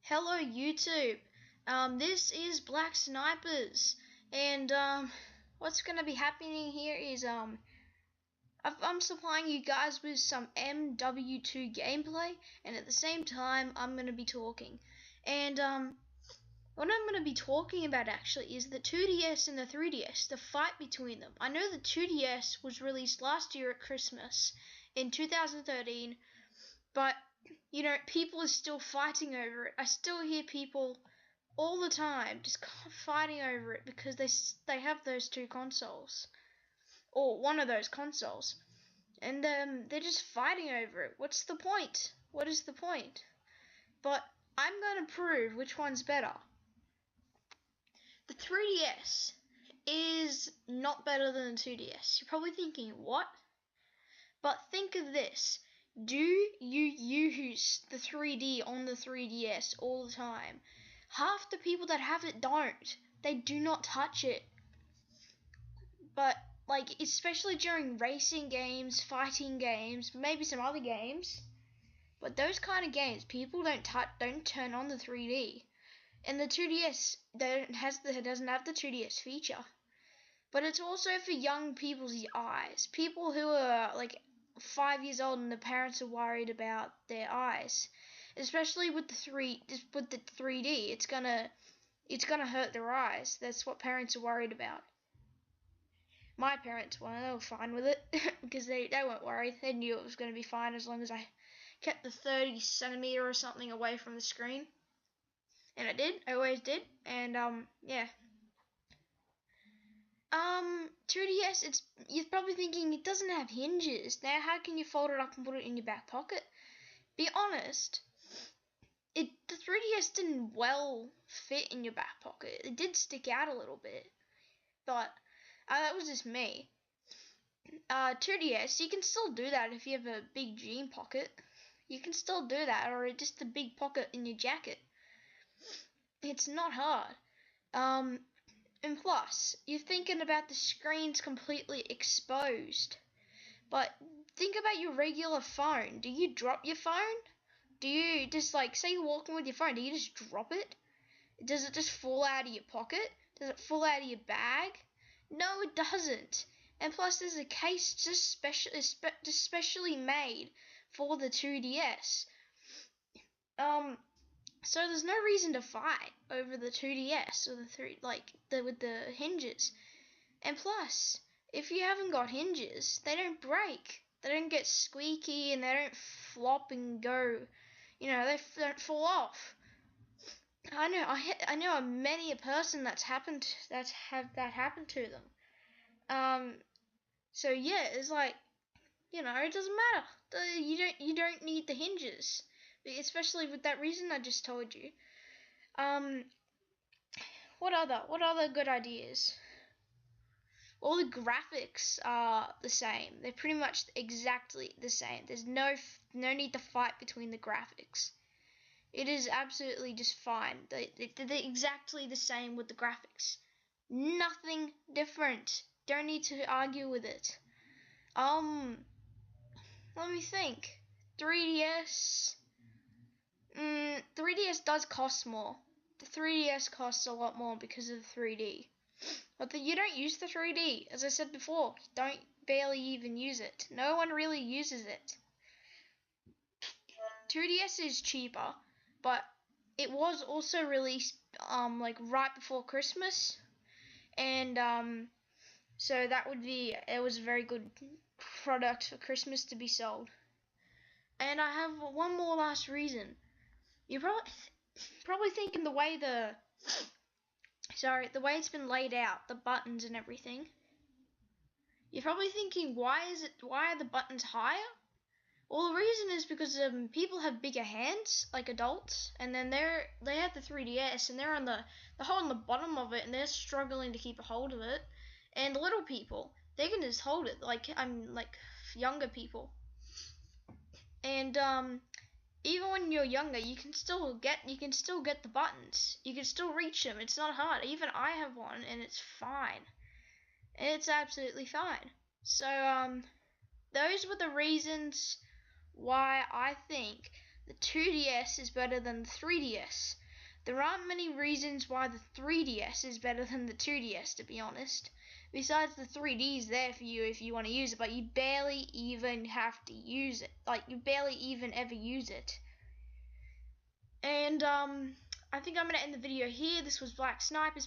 Hello YouTube. This is Black Snipers, and what's gonna be happening here is I'm supplying you guys with some MW2 gameplay, and at the same time I'm gonna be talking. And what I'm gonna be talking about actually is the 2DS and the 3DS, the fight between them. I know the 2DS was released last year at Christmas in 2013, but you know, people are still fighting over it. I still hear people all the time just fighting over it because they have those two consoles, or one of those consoles, and they're just fighting over it. What's the point? What is the point? But I'm going to prove which one's better. The 3DS is not better than the 2DS. You're probably thinking, what? But think of this. Do you use the 3D on the 3DS all the time? Half the people that have it don't. They do not touch it. But like, especially during racing games, fighting games, maybe some other games, but those kind of games, people don't turn on the 3D. And the 2DS doesn't have the 2DS feature. But it's also for young people's eyes. People who are like 5 years old and the parents are worried about their eyes, especially with the 3D. It's gonna hurt their eyes. That's what parents are worried about. My parents were, they were fine with it because they weren't worried. They knew it was going to be fine as long as I kept the 30cm or something away from the screen, and I did. I always did. And yeah. 2DS, you're probably thinking it doesn't have hinges. Now, how can you fold it up and put it in your back pocket? Be honest, the 3DS didn't well fit in your back pocket. It did stick out a little bit, but that was just me. 2DS, you can still do that if you have a big jean pocket. You can still do that, or just a big pocket in your jacket. It's not hard. And plus, you're thinking about the screens completely exposed. But think about your regular phone. Do you drop your phone? Do you just, like, say you're walking with your phone, do you just drop it? Does it just fall out of your pocket? Does it fall out of your bag? No, it doesn't. And plus, there's a case just specially made for the 2DS. So there's no reason to fight over the 2DS or with the hinges. And plus, if you haven't got hinges, they don't break. They don't get squeaky and they don't flop and go. You know, they don't fall off. I know many a person that happened to them. So yeah, it's like, you know, it doesn't matter. You don't need the hinges, especially with that reason I just told you. What other good ideas? All the graphics are the same. They're pretty much exactly the same. There's no need to fight between the graphics. It is absolutely just fine. They're exactly the same with the graphics. Nothing different. Don't need to argue with it. Let me think. 3DS. 3DS does cost more. The 3DS costs a lot more because of the 3D. But you don't use the 3D. As I said before, you don't barely even use it. No one really uses it. 2DS is cheaper, but it was also released like right before Christmas, and so it was a very good product for Christmas to be sold. And I have one more last reason. You're probably thinking the way it's been laid out, the buttons and everything. You're probably thinking, why are the buttons higher? Well, the reason is because people have bigger hands, like adults, and then they have the 3DS and they're on the holding the bottom of it and they're struggling to keep a hold of it. And the little people, they can just hold it, like younger people. And even when you're younger, you can still get the buttons. You can still reach them. It's not hard. Even I have one, and it's fine. It's absolutely fine. So those were the reasons why I think the 2DS is better than the 3DS. There aren't many reasons why the 3DS is better than the 2DS, to be honest. Besides, the 3D is there for you if you want to use it, but you barely even have to use it. Like, you barely even ever use it. And I think I'm going to end the video here. This was Black Snipers.